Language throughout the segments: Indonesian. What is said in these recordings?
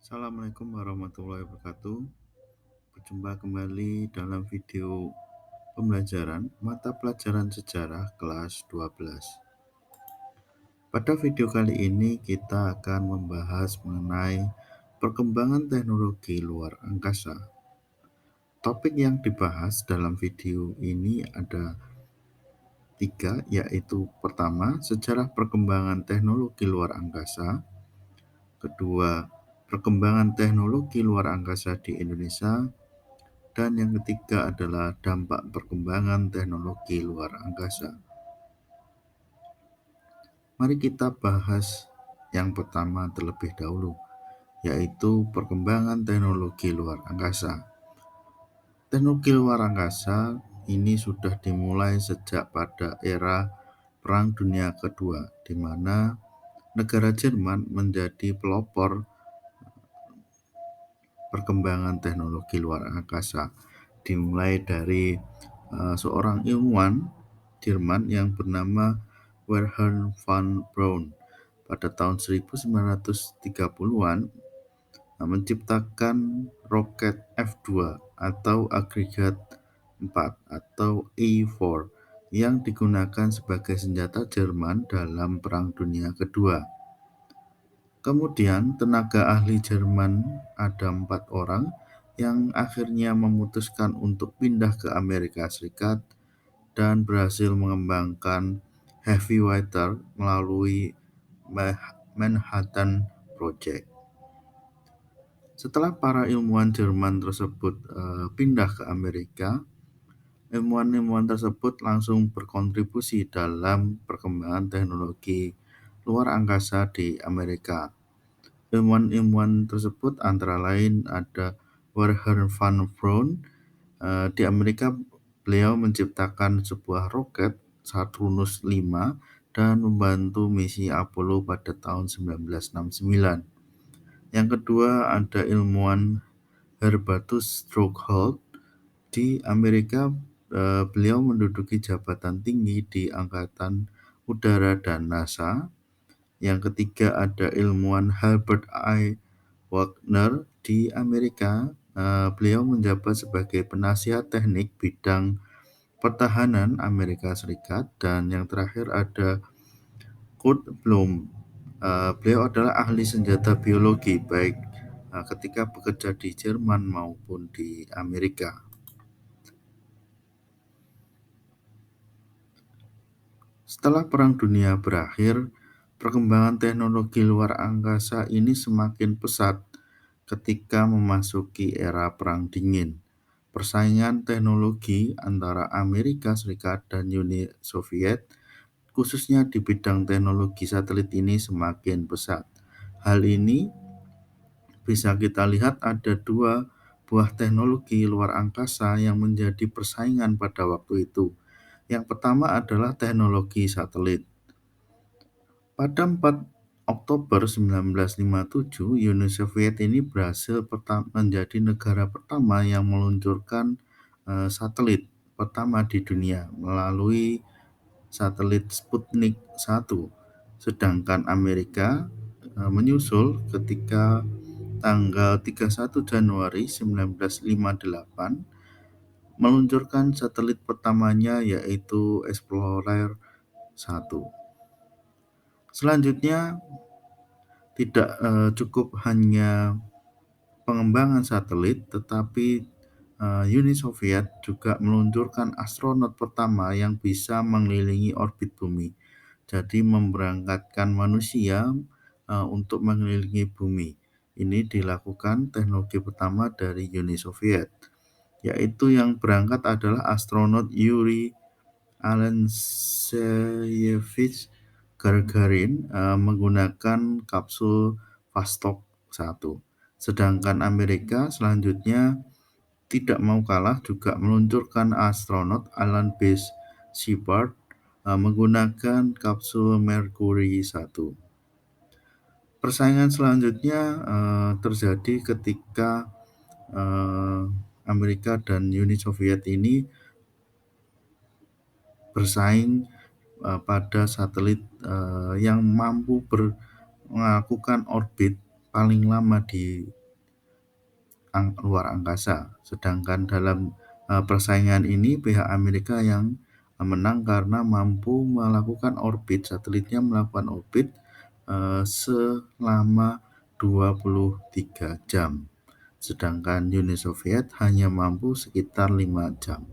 Assalamualaikum warahmatullahi wabarakatuh. Berjumpa kembali dalam video pembelajaran mata pelajaran sejarah kelas 12. Pada video kali ini kita akan membahas mengenai perkembangan teknologi luar angkasa. Topik yang dibahas dalam video ini ada tiga, yaitu pertama, sejarah perkembangan teknologi luar angkasa. Kedua, perkembangan teknologi luar angkasa di Indonesia. Dan yang ketiga adalah dampak perkembangan teknologi luar angkasa. Mari kita bahas yang pertama terlebih dahulu, yaitu perkembangan teknologi luar angkasa. Teknologi luar angkasa ini sudah dimulai sejak pada era Perang Dunia Kedua, di mana negara Jerman menjadi pelopor perkembangan teknologi luar angkasa, dimulai dari seorang ilmuwan Jerman yang bernama Wernher von Braun pada tahun 1930-an menciptakan roket F2 atau agregat 4 atau E4 yang digunakan sebagai senjata Jerman dalam Perang Dunia Kedua. Kemudian tenaga ahli Jerman ada 4 orang yang akhirnya memutuskan untuk pindah ke Amerika Serikat dan berhasil mengembangkan heavy fighter melalui Manhattan Project. Setelah para ilmuwan Jerman tersebut pindah ke Amerika, ilmuwan-ilmuwan tersebut langsung berkontribusi dalam perkembangan teknologi luar angkasa di Amerika. Ilmuwan-ilmuwan tersebut antara lain ada Wernher von Braun. Di Amerika beliau menciptakan sebuah roket Saturnus 5 dan membantu misi Apollo pada tahun 1969. Yang kedua ada ilmuwan Herbatus Drookholt. Di Amerika beliau menduduki jabatan tinggi di Angkatan Udara dan NASA. Yang ketiga ada ilmuwan Herbert I. Wagner. Di Amerika beliau menjabat sebagai penasihat teknik bidang pertahanan Amerika Serikat. Dan yang terakhir ada Kurt Bloom. Beliau adalah ahli senjata biologi baik ketika bekerja di Jerman maupun di Amerika. Setelah Perang Dunia berakhir, perkembangan teknologi luar angkasa ini semakin pesat ketika memasuki era Perang Dingin. Persaingan teknologi antara Amerika Serikat dan Uni Soviet, khususnya di bidang teknologi satelit ini semakin pesat. Hal ini bisa kita lihat ada dua buah teknologi luar angkasa yang menjadi persaingan pada waktu itu. Yang pertama adalah teknologi satelit. Pada 4 Oktober 1957, Uni Soviet ini berhasil menjadi negara pertama yang meluncurkan satelit pertama di dunia melalui satelit Sputnik 1. Sedangkan Amerika menyusul ketika tanggal 31 Januari 1958 meluncurkan satelit pertamanya, yaitu Explorer 1. Selanjutnya tidak cukup hanya pengembangan satelit, tetapi Uni Soviet juga meluncurkan astronot pertama yang bisa mengelilingi orbit bumi. Jadi memberangkatkan manusia untuk mengelilingi bumi. Ini dilakukan teknologi pertama dari Uni Soviet, yaitu yang berangkat adalah astronot Yuri Alexeyevich Gagarin menggunakan kapsul Vostok 1. Sedangkan Amerika selanjutnya tidak mau kalah juga meluncurkan astronot Alan B. Shepard menggunakan kapsul Mercury 1. Persaingan selanjutnya terjadi ketika Amerika dan Uni Soviet ini bersaing pada satelit yang mampu melakukan orbit paling lama di luar angkasa. Sedangkan dalam persaingan ini pihak Amerika yang menang karena mampu melakukan orbit, satelitnya melakukan orbit selama 23 jam. Sedangkan Uni Soviet hanya mampu sekitar 5 jam.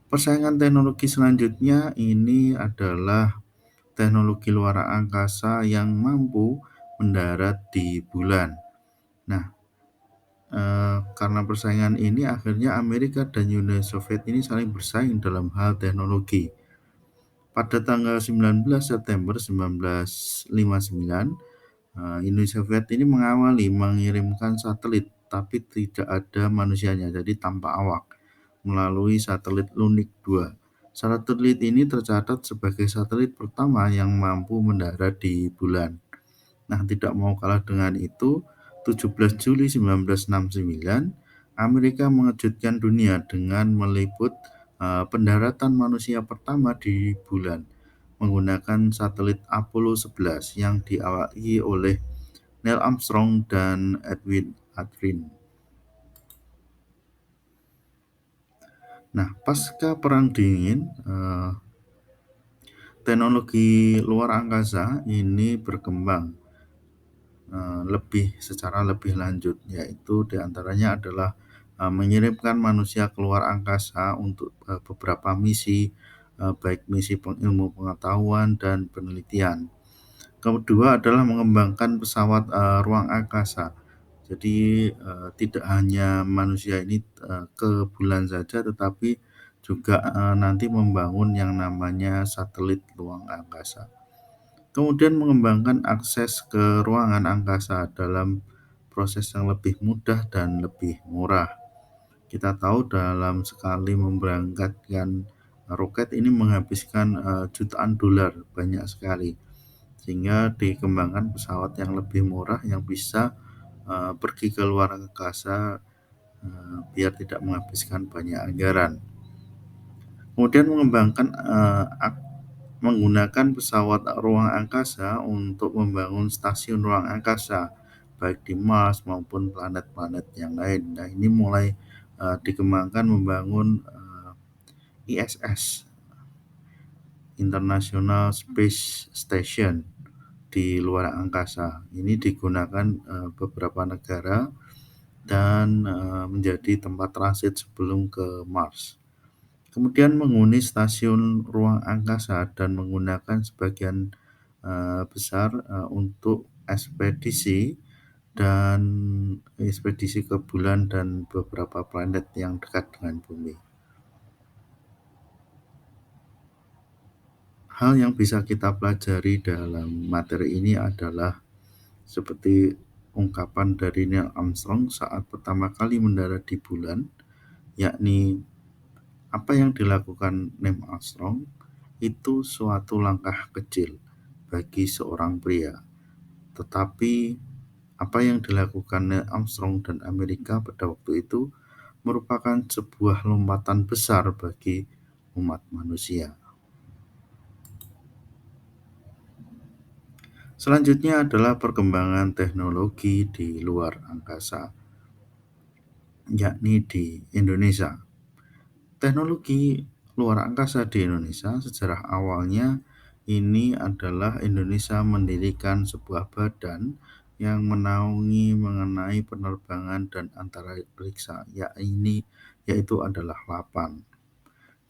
Persaingan teknologi selanjutnya ini adalah teknologi luar angkasa yang mampu mendarat di bulan. Nah, karena persaingan ini akhirnya Amerika dan Uni Soviet ini saling bersaing dalam hal teknologi. Pada tanggal 19 September 1959, Uni Soviet ini mengawali mengirimkan satelit tapi tidak ada manusianya, jadi tanpa awak, melalui satelit Lunik 2. Satelit ini tercatat sebagai satelit pertama yang mampu mendarat di bulan. Nah, tidak mau kalah dengan itu, 17 Juli 1969, Amerika mengejutkan dunia dengan meliput pendaratan manusia pertama di bulan menggunakan satelit Apollo 11 yang diawaki oleh Neil Armstrong dan Edwin Aldrin. Nah, pasca Perang Dingin, teknologi luar angkasa ini berkembang secara lebih lanjut, yaitu diantaranya adalah mengirimkan manusia keluar angkasa untuk beberapa misi, baik misi ilmu pengetahuan dan penelitian. Kedua adalah mengembangkan pesawat ruang angkasa. Jadi tidak hanya manusia ini ke bulan saja, tetapi juga nanti membangun yang namanya satelit ruang angkasa. Kemudian mengembangkan akses ke ruangan angkasa dalam proses yang lebih mudah dan lebih murah. Kita tahu dalam sekali memberangkatkan roket ini menghabiskan jutaan dolar, banyak sekali. Sehingga dikembangkan pesawat yang lebih murah yang bisa pergi ke luar angkasa biar tidak menghabiskan banyak anggaran. Kemudian menggunakan pesawat ruang angkasa untuk membangun stasiun ruang angkasa baik di Mars maupun planet-planet yang lain. Nah, ini mulai dikembangkan membangun ISS, International Space Station, di luar angkasa. Ini digunakan beberapa negara dan menjadi tempat transit sebelum ke Mars. Kemudian menghuni stasiun ruang angkasa dan menggunakan sebagian besar untuk ekspedisi ke bulan dan beberapa planet yang dekat dengan bumi. Hal yang bisa kita pelajari dalam materi ini adalah seperti ungkapan dari Neil Armstrong saat pertama kali mendarat di bulan, yakni apa yang dilakukan Neil Armstrong itu suatu langkah kecil bagi seorang pria. Tetapi apa yang dilakukan Neil Armstrong dan Amerika pada waktu itu merupakan sebuah lompatan besar bagi umat manusia. Selanjutnya adalah perkembangan teknologi di luar angkasa, yakni di Indonesia. Teknologi luar angkasa di Indonesia sejarah awalnya ini adalah Indonesia mendirikan sebuah badan yang menaungi mengenai penerbangan dan antariksa, yaitu adalah LAPAN.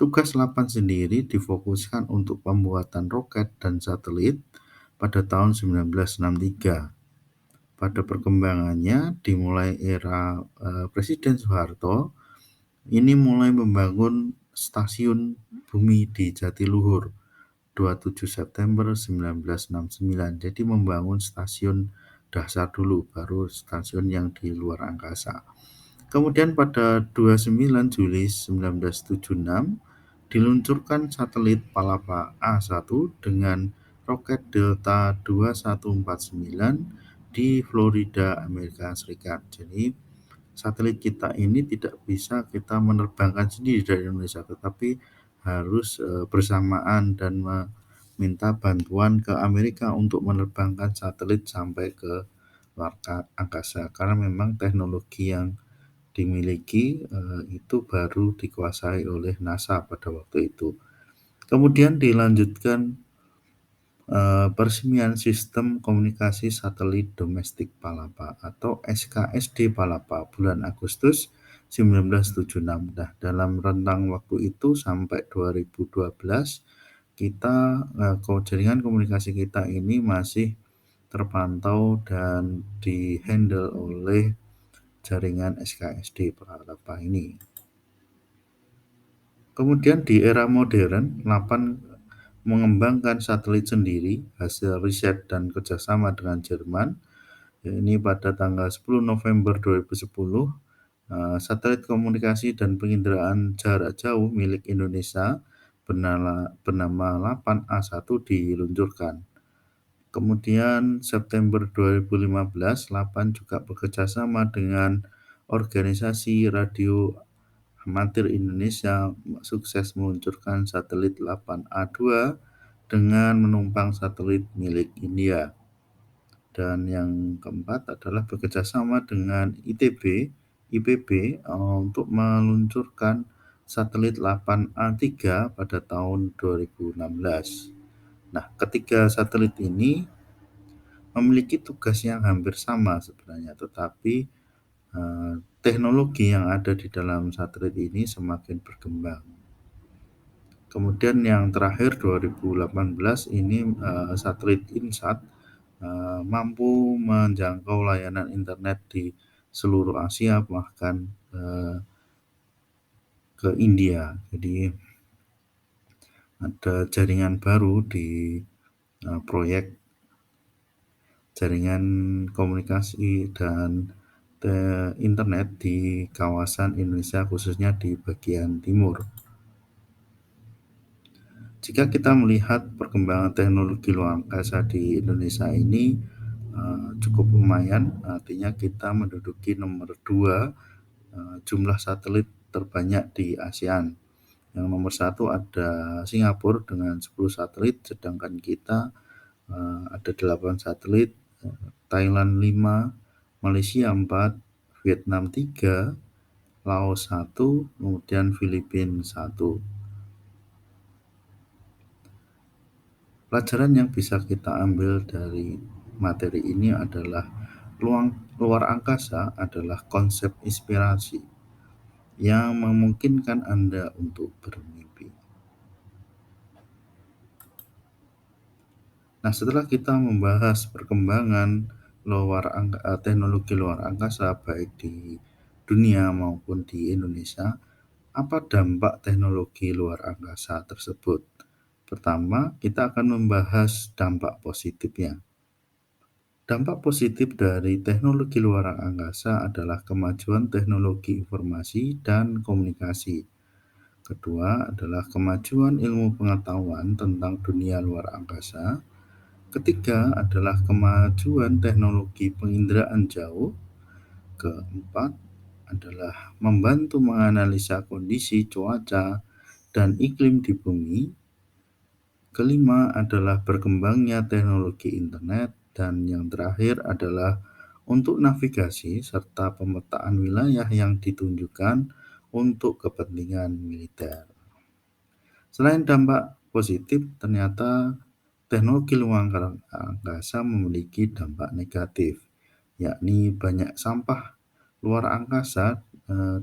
Tugas LAPAN sendiri difokuskan untuk pembuatan roket dan satelit pada tahun 1963. Pada perkembangannya dimulai era Presiden Soeharto, ini mulai membangun stasiun bumi di Jatiluhur 27 September 1969. Jadi membangun stasiun dasar dulu, baru stasiun yang di luar angkasa. Kemudian pada 29 Juli 1976 diluncurkan satelit Palapa A1 dengan roket Delta 2149 di Florida, Amerika Serikat. Jadi satelit kita ini tidak bisa kita menerbangkan sendiri dari Indonesia, tetapi harus bersamaan dan meminta bantuan ke Amerika untuk menerbangkan satelit sampai ke luar angkasa karena memang teknologi yang dimiliki itu baru dikuasai oleh NASA pada waktu itu. Kemudian dilanjutkan peresmian Sistem Komunikasi Satelit Domestik Palapa atau SKSD Palapa bulan Agustus 1976. Nah, dalam rentang waktu itu sampai 2012 kita jaringan komunikasi kita ini masih terpantau dan dihandle oleh jaringan SKSD Palapa ini. Kemudian di era modern, Lapan mengembangkan satelit sendiri hasil riset dan kerjasama dengan Jerman. Ini pada tanggal 10 November 2010, satelit komunikasi dan penginderaan jarak jauh milik Indonesia bernama Lapan A1 diluncurkan. Kemudian September 2015, Lapan juga bekerjasama dengan organisasi radio amatir Indonesia sukses meluncurkan satelit Lapan A2 dengan menumpang satelit milik India. Dan yang keempat adalah bekerjasama dengan IPB untuk meluncurkan satelit Lapan A3 pada tahun 2016. Nah, ketiga satelit ini memiliki tugas yang hampir sama sebenarnya, tetapi teknologi yang ada di dalam satelit ini semakin berkembang. Kemudian yang terakhir 2018 ini satelit InSat mampu menjangkau layanan internet di seluruh Asia bahkan ke India. Jadi ada jaringan baru di proyek jaringan komunikasi dan internet di kawasan Indonesia khususnya di bagian timur. Jika kita melihat perkembangan teknologi luar angkasa di Indonesia ini cukup lumayan, artinya kita menduduki nomor 2 jumlah satelit terbanyak di ASEAN. Yang nomor 1 ada Singapura dengan 10 satelit, sedangkan kita ada 8 satelit, Thailand 5, Malaysia 4, Vietnam 3, Laos 1, kemudian Filipina 1. Pelajaran yang bisa kita ambil dari materi ini adalah luar angkasa adalah konsep inspirasi yang memungkinkan Anda untuk bermimpi. Nah, setelah kita membahas perkembangan teknologi luar angkasa baik di dunia maupun di Indonesia, apa dampak teknologi luar angkasa tersebut? Pertama, kita akan membahas dampak positifnya. Dampak positif dari teknologi luar angkasa adalah kemajuan teknologi informasi dan komunikasi. Kedua adalah kemajuan ilmu pengetahuan tentang dunia luar angkasa. Ketiga adalah kemajuan teknologi penginderaan jauh. Keempat adalah membantu menganalisa kondisi cuaca dan iklim di bumi. Kelima adalah berkembangnya teknologi internet, dan yang terakhir adalah untuk navigasi serta pemetaan wilayah yang ditunjukkan untuk kepentingan militer. Selain dampak positif, ternyata teknologi luar angkasa memiliki dampak negatif, yakni banyak sampah luar angkasa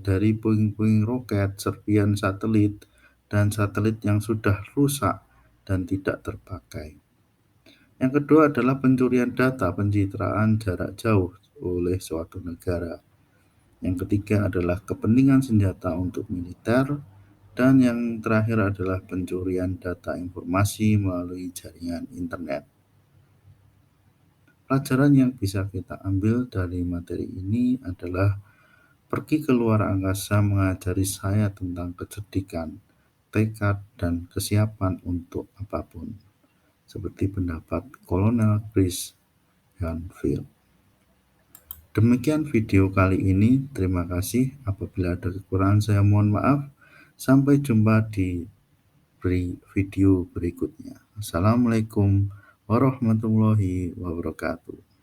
dari puing-puing roket, serpihan satelit, dan satelit yang sudah rusak dan tidak terpakai. Yang kedua adalah pencurian data pencitraan jarak jauh oleh suatu negara. Yang ketiga adalah kepentingan senjata untuk militer. Dan yang terakhir adalah pencurian data informasi melalui jaringan internet. Pelajaran yang bisa kita ambil dari materi ini adalah pergi ke luar angkasa mengajari saya tentang kecerdikan, tekad, dan kesiapan untuk apapun, seperti pendapat Kolonel Chris Hadfield. Demikian video kali ini. Terima kasih. Apabila ada kekurangan saya mohon maaf. Sampai jumpa di video berikutnya. Assalamualaikum warahmatullahi wabarakatuh.